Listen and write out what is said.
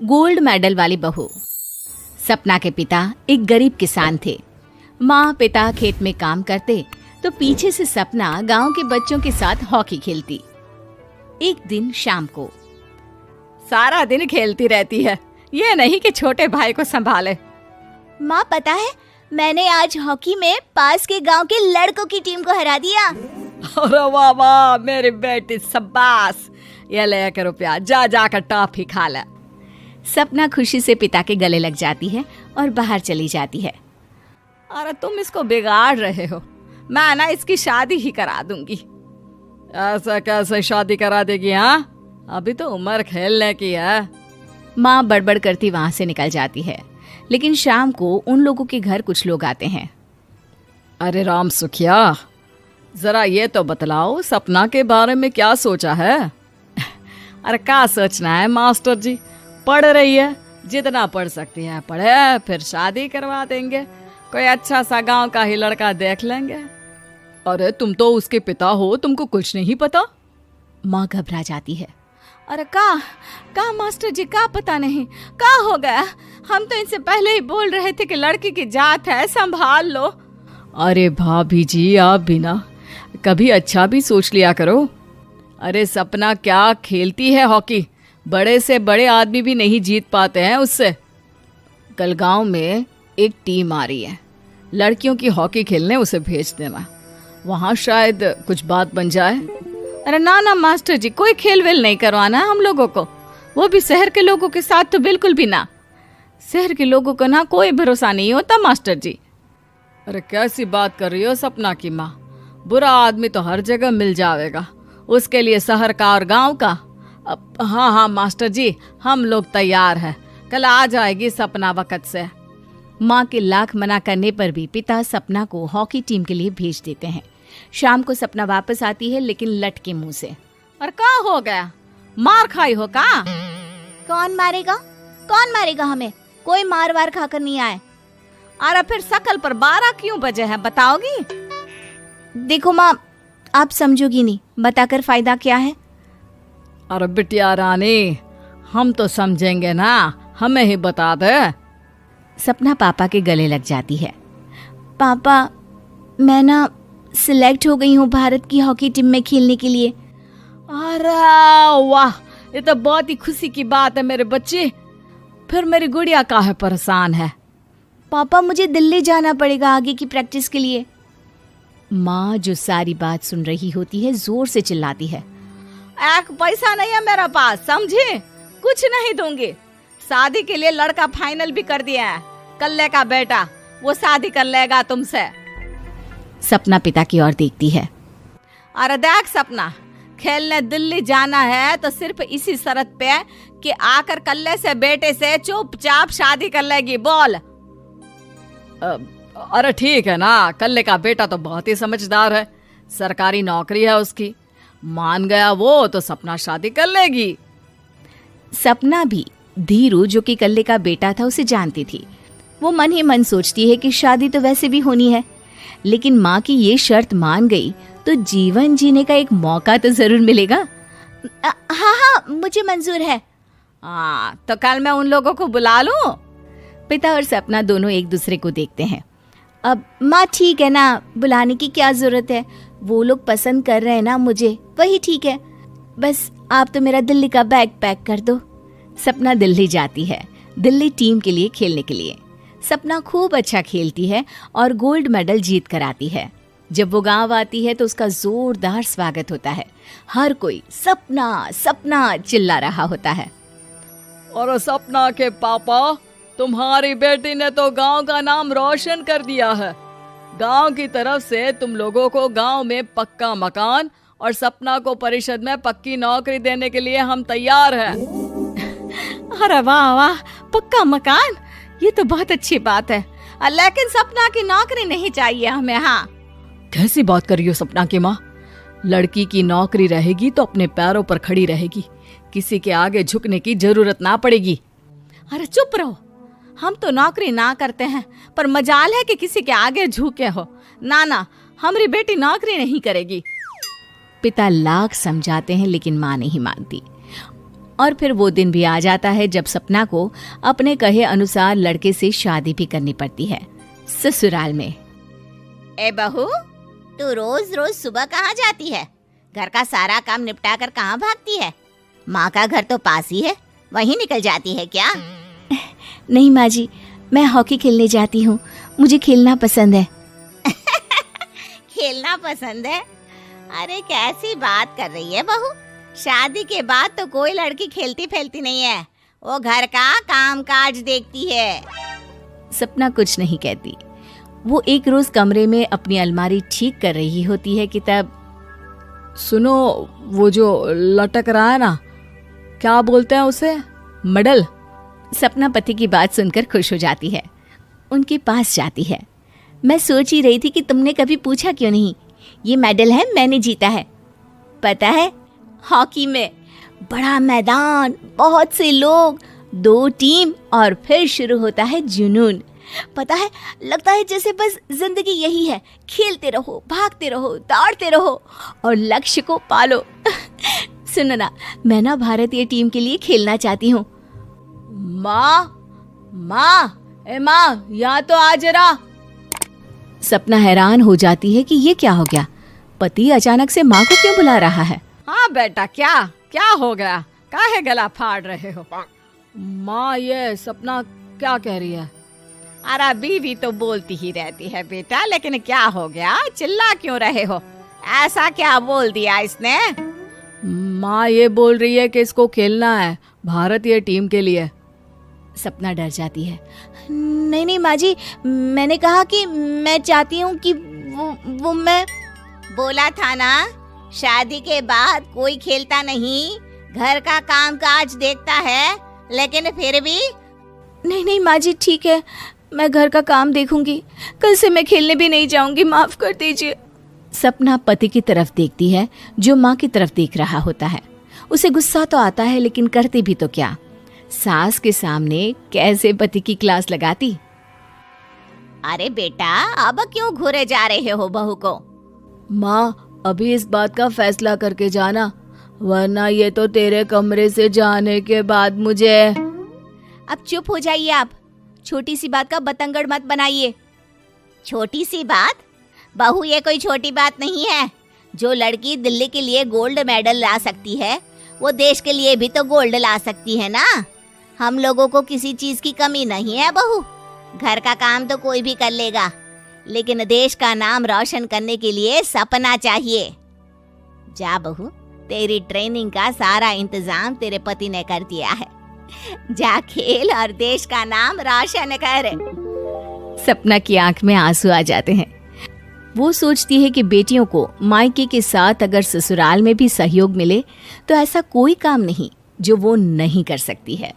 Gold medal वाली बहू। सपना के पिता एक गरीब किसान थे। माँ पिता खेत में काम करते तो पीछे से सपना गांव के बच्चों के साथ हॉकी खेलती। एक दिन शाम को, सारा दिन खेलती रहती है, ये नहीं कि छोटे भाई को संभाले। माँ पता है, मैंने आज हॉकी में पास के गांव के लड़कों की टीम को हरा दिया। अरे वाह वाह मेरी बेटी, शाबाश, ये ले रुपया, जा जाकर टॉफी खा ले। सपना खुशी से पिता के गले लग जाती है और बाहर चली जाती है। अरे तुम इसको बिगाड़ रहे हो, मैं ना इसकी शादी ही करा दूंगी। ऐसा कैसे शादी करा देगी? हाँ, अभी तो उम्र खेलने की है। माँ बड़बड़ करती वहां से निकल जाती है। लेकिन शाम को उन लोगों के घर कुछ लोग आते हैं। अरे राम सुखिया, जरा ये तो बतलाओ, सपना के बारे में क्या सोचा है? अरे क्या सोचना है मास्टर जी, पढ़ रही है, जितना पढ़ सकती है पढ़े, फिर शादी करवा देंगे, कोई अच्छा सा गांव का ही लड़का देख लेंगे। अरे तुम तो उसके पिता हो, तुमको कुछ नहीं पता? माँ घबरा जाती है। अरे का मास्टर जी, का पता नहीं, का हो गया? हम तो इनसे पहले ही बोल रहे थे कि लड़की की जात है, संभाल लो। अरे भाभी जी, आप भी ना कभी अच्छा भी सोच लिया करो। अरे सपना क्या खेलती है हॉकी, बड़े से बड़े आदमी भी नहीं जीत पाते हैं उससे। कल गांव में एक टीम आ रही है, लड़कियों की हॉकी खेलने उसे भेज देना, वहां शायद कुछ बात बन जाए। अरे ना ना मास्टर जी, कोई खेल वेल नहीं करवाना है हम लोगों को, वो भी शहर के लोगों के साथ तो बिल्कुल भी ना। शहर के लोगों को ना कोई भरोसा नहीं होता मास्टर जी। अरे कैसी बात कर रही हो सपना की माँ, बुरा आदमी तो हर जगह मिल जाएगा, उसके लिए शहर का और गांव का। हाँ हाँ मास्टर जी, हम लोग तैयार हैं, कल आ जाएगी सपना वक्त से। माँ के लाख मना करने पर भी पिता सपना को हॉकी टीम के लिए भेज देते हैं। शाम को सपना वापस आती है, लेकिन लटके मुंह से। और क्या हो गया, मार खाई हो का? कौन मारेगा हमें? कोई मार वार खाकर नहीं आए। अरे फिर शकल पर 12 क्यों बजे हैं, बताओगी? देखो माँ, आप समझोगी नहीं, बताकर फायदा क्या है? अरे बिटिया रानी, हम तो समझेंगे ना, हमें ही बता दे। सपना पापा के गले लग जाती है। पापा, मैं ना सिलेक्ट हो गई हूँ भारत की हॉकी टीम में खेलने के लिए। अरे वाह, ये तो बहुत ही खुशी की बात है मेरे बच्चे। फिर मेरी गुड़िया काहे परेशान है? पापा, मुझे दिल्ली जाना पड़ेगा आगे की प्रैक्टिस के लिए। माँ जो सारी बात सुन रही होती है, जोर से चिल्लाती है। एक पैसा नहीं है मेरे पास, समझी? कुछ नहीं दूंगी। शादी के लिए लड़का फाइनल भी कर दिया है, कल्ले का बेटा, वो शादी कर लेगा तुमसे। सपना पिता की ओर देखती है। अरे देख सपना, खेलने दिल्ली जाना है तो सिर्फ इसी शर्त पे कि आकर कल्ले से बेटे से चुपचाप शादी कर लेगी, बोल। अरे ठीक है ना, कल्ले का बेटा तो बहुत ही समझदार है, सरकारी नौकरी है उसकी, मान गया वो तो सपना शादी कर लेगी। सपना भी धीरू, जो कि कल्ले का बेटा था, उसे जानती थी। वो मन ही मन सोचती है कि शादी तो वैसे भी होनी है, लेकिन माँ की ये शर्त मान गई तो जीवन जीने का एक मौका तो जरूर मिलेगा। हाँ, मुझे मंजूर है। हाँ, तो कल मैं उन लोगों को बुला लूं? पिता और सपना दोनों एक दूसरे को देखते हैं। अब माँ ठीक है ना, बुलाने की क्या जरूरत है, वो लोग पसंद कर रहे हैं ना मुझे, वही ठीक है। बस आप तो मेरा दिल्ली का बैग पैक कर दो। सपना दिल्ली जाती है, दिल्ली टीम के लिए खेलने के लिए। सपना खूब अच्छा खेलती है और गोल्ड मेडल जीत कर आती है। जब वो गांव आती है तो उसका जोरदार स्वागत होता है। हर कोई सपना सपना चिल्ला रहा होता है। और सपना के पापा, तुम्हारी बेटी ने तो गांव का नाम रोशन कर दिया है। गांव की तरफ से तुम लोगों को गांव में पक्का मकान और सपना को परिषद में पक्की नौकरी देने के लिए हम तैयार हैं। अरे वाह वाह, पक्का मकान, ये तो बहुत अच्छी बात है, लेकिन सपना की नौकरी नहीं चाहिए हमें। हाँ, कैसी बात कर रही हो सपना की माँ? लड़की की नौकरी रहेगी तो अपने पैरों पर खड़ी रहेगी, किसी के आगे झुकने की जरूरत ना पड़ेगी। अरे चुप रहो, हम तो नौकरी ना करते हैं, पर मजाल है कि किसी के आगे झुके हो। ना ना, हमारी बेटी नौकरी नहीं करेगी। पिता लाख समझाते हैं लेकिन माँ नहीं मानती। और फिर वो दिन भी आ जाता है जब सपना को अपने कहे अनुसार लड़के से शादी भी करनी पड़ती है। ससुराल में। ए बहू, तू रोज रोज सुबह कहाँ जाती है? घर का सारा काम निपटा कर कहाँ भागती है? माँ का घर तो पास ही है, वहीं निकल जाती है क्या? नहीं माँ जी, मैं हॉकी खेलने जाती हूँ, मुझे खेलना पसंद है। खेलना पसंद है? अरे कैसी बात कर रही है बहू, शादी के बाद तो कोई लड़की खेलती फैलती नहीं है, वो घर का काम काज देखती है। सपना कुछ नहीं कहती। वो एक रोज कमरे में अपनी अलमारी ठीक कर रही होती है कि तब सुनो, वो जो लटक रहा है ना, क्या बोलते हैं उसे? मेडल। सपना पति की बात सुनकर खुश हो जाती है, उनके पास जाती है। मैं सोच ही रही थी कि तुमने कभी पूछा क्यों नहीं। ये मेडल है, मैंने जीता है। पता है, हॉकी में बड़ा मैदान, बहुत से लोग, 2 टीम और फिर शुरू होता है जुनून। पता है, लगता है जैसे बस जिंदगी यही है, खेलते रहो, भागते रहो, दौड़ते रहो और लक्ष्य को पालो। सुनो ना, मैं ना भारतीय टीम के लिए खेलना चाहती हूँ। माँ, यहाँ तो आ जरा। सपना हैरान हो जाती है कि ये क्या हो गया, पति अचानक से माँ को क्यों बुला रहा है। हाँ बेटा, क्या हो गया? काहे गला फाड़ रहे हो? माँ, ये सपना क्या कह रही है? अरे बीवी तो बोलती ही रहती है बेटा, लेकिन क्या हो गया, चिल्ला क्यों रहे हो? ऐसा क्या बोल दिया इसने? माँ ये बोल रही है कि इसको खेलना है भारतीय टीम के लिए। सपना डर जाती है। नहीं माँ जी, मैंने कहा कि मैं चाहती हूँ कि वो मैं बोला था ना, शादी के बाद कोई खेलता नहीं, घर का काम काज देखता है, लेकिन फिर भी। नहीं माँ जी, ठीक है, मैं घर का काम देखूंगी, कल से मैं खेलने भी नहीं जाऊंगी, माफ कर दीजिए। सपना पति की तरफ देखती है जो माँ की तरफ देख रहा होता है। उसे गुस्सा तो आता है, लेकिन करती भी तो क्या, सास के सामने कैसे पति की क्लास लगाती। अरे बेटा, अब क्यों घूरे जा रहे हो बहू को? माँ, अभी इस बात का फैसला करके जाना, वरना ये तो तेरे कमरे से जाने के बाद मुझे। अब चुप हो जाइए आप, छोटी सी बात का बतंगड़ मत बनाइए। छोटी सी बात? बहू, ये कोई छोटी बात नहीं है। जो लड़की दिल्ली के लिए गोल्ड मेडल ला सकती है, वो देश के लिए भी तो गोल्ड ला सकती है ना। हम लोगों को किसी चीज की कमी नहीं है बहू, घर का काम तो कोई भी कर लेगा, लेकिन देश का नाम रोशन करने के लिए सपना चाहिए। जा बहू, तेरी ट्रेनिंग का सारा इंतजाम तेरे पति ने कर दिया है, जा खेल और देश का नाम रोशन कर। सपना की आंख में आंसू आ जाते हैं। वो सोचती है कि बेटियों को मायके के साथ अगर ससुराल में भी सहयोग मिले तो ऐसा कोई काम नहीं जो वो नहीं कर सकती है।